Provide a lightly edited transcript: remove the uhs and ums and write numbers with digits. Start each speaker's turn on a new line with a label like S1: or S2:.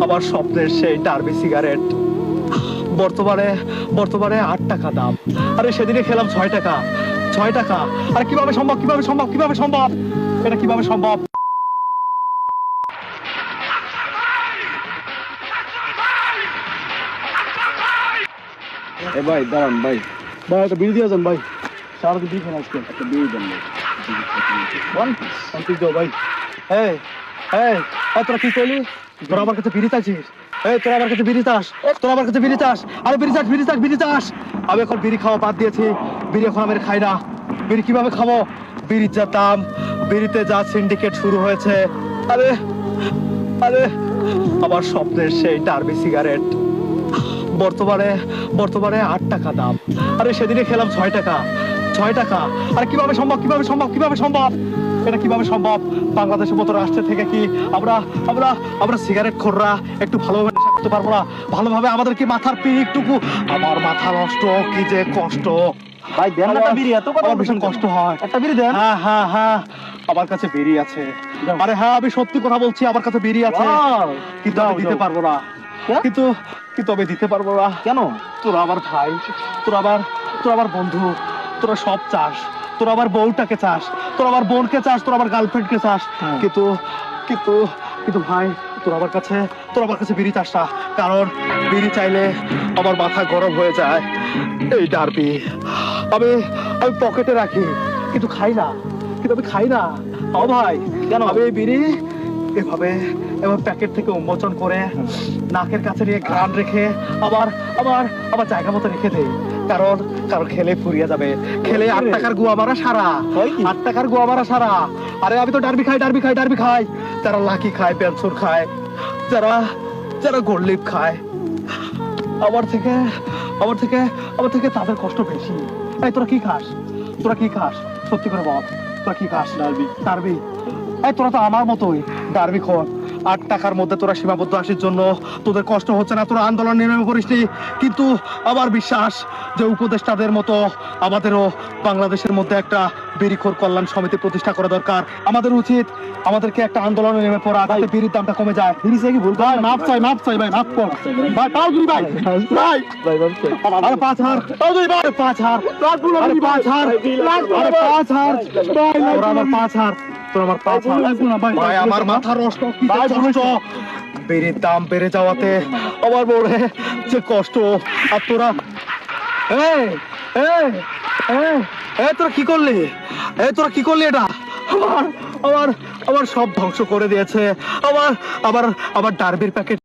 S1: আমার স্বপ্নের সেই ডার্বি সিগারেট বর্তমানে বর্তমানে 8 টাকা দাম। আরে সেদিনে খেলাম 6 টাকা। 6 টাকা। আরে কিভাবে সম্ভব, কিভাবে সম্ভব, কিভাবে সম্ভব, এটা কিভাবে সম্ভব?
S2: ভাই দাঁড়ান ভাই, ভাই একটা বিড়ি দিয়ে যান ভাই, সারাদিন বিড়ি খান আজকে, একটা বিড়ি দেন ভাই।
S1: ভাই এই এই তোরা কি করলি? তোরা আমার কাছে বিড়ি চাইছিস? তোরা আমার কাছে বিড়ি চাস? তোরা আমার কাছে বিড়ি চাস? আরে বিড়ি চাস, বিড়ি চাস, বিড়ি চাস? আমি এখন বিড়ি খাওয়া বাদ দিয়েছি। বিড়ি এখন আমি খাই না। বিড়ি কিভাবে খাবো? বিড়ির যা দাম, বিড়িতে যা সিন্ডিকেট শুরু হয়েছে। আরে আরে আমার স্বপ্নের সেই ডার্বি সিগারেট বর্তমানে বর্তমানে 8 টাকা দাম। আরে সেদিনে খেলাম 6 টাকা। 6 টাকা। আরে কিভাবে সম্ভব, কিভাবে সম্ভব, কিভাবে সম্ভব, এটা কিভাবে সম্ভব? বাংলাদেশের মতো রাষ্ট্র থেকে কি আমরা আমরা আমরা সিগারেট খোররা একটু ভালোভাবে নেশা করতে পারবো না? ভালোভাবে আমাদের কি মাথার পিঠটুকু, আমার মাথা নষ্ট, কি যে কষ্ট
S2: ভাই দেন না একটা বিড়ি, এত কথা
S1: আমার ভীষণ কষ্ট হয়।
S2: একটা বিড়ি দেন।
S1: হ্যাঁ হ্যাঁ হ্যাঁ, আমার কাছে বিড়ি আছে। আরে হ্যাঁ, আমি সত্যি কথা বলছি, আমার কাছে বিড়ি আছে, কিন্তু আমি দিতে পারবো না। কিন্তু কিন্তু আমি দিতে পারবো না।
S2: কেন?
S1: তোরা আমার ভাই, তোরা আমার বন্ধু, তোরা সব চাস, তোরা আমার বউটাকে চাস, তোরা আমার বোনকে চাস, তোরা আমার গার্লফ্রেন্ডকে চাস, কিন্তু কিন্তু কিন্তু ভাই তোরা আমার কাছে বিড়ি চাস না। কারণ বিড়ি চাইলে আমার মাথা গরম হয়ে যায়। এই ডার্বি আমি আমি পকেটে রাখি, কিন্তু খাই না, কিন্তু আমি খাই না। ও ভাই
S2: কেন?
S1: আমি এই বিড়ি এভাবে এবার প্যাকেট থেকে উন্মোচন করে নাকের কাছে নিয়ে ঘ্রাণ রেখে আবার আবার আবার জায়গা মতো রেখে দেই। কারণ কারণ খেলে ফুরিয়ে যাবে। খেলে 8 টাকার গুয়া মারা সারা, 8 টাকার গুয়া মারা সারা। আরে আমি তো ডার্বি খাই, ডার্বি খাই, ডার্বি খাই। যারা লাকি খায়, পেনসুর খায়, যারা যারা গোল্ড খায়, আমার থেকে আমার থেকে আমার থেকে তাদের কষ্ট বেশি। এই তোরা কি খাস? তোরা কি খাস? সত্যি করে বল, তোরা কি খাস? Derby, derby. এই তোরা তো আমার মতোই ডার্বি খোর। 8 টাকার মধ্যে তোরা সীমাবদ্ধ আসির জন্য তোদের কষ্ট হচ্ছে না, তোরা আন্দোলন নেমে পড়িসনি। কিন্তু আমার বিশ্বাস যে উপদেষ্টাদের মতো আমাদেরও বাংলাদেশের মধ্যে একটা বিড়িখোর কল্যাণ সমিতি প্রতিষ্ঠা করা দরকার। আমাদের উচিত আমাদেরকে একটা আন্দোলনে নেমে পড়া, যাতে বিড়ির দামটা কমে যায়।
S2: বিড়ি চাই কি ভুল?
S1: ভাই মাপ চাই, মাপ চাই ভাই, মাপ কর ভাই, পাও দিবি ভাই, ভাই
S2: ভাই বল তো।
S1: আরে 5 হার, পাও দিবি ভাই, 5 হার, আরে 5 হার, আরে 5 হার ভাই, তোরা আমার 5 হার, তোরা আমার 5 হার ভাই, আমার মাথা নষ্ট, কি যে কষ্ট। বিড়ির দাম বেড়ে যাওয়াতে আমার মনে যে কষ্ট। আর তোরা এই এই এই এই তোরা কি করলি? এই তোরা কি করলি? এটা আমার আমার আমার সব ধ্বংস করে দিয়েছে। আমার আমার আমার ডার্বির প্যাকেট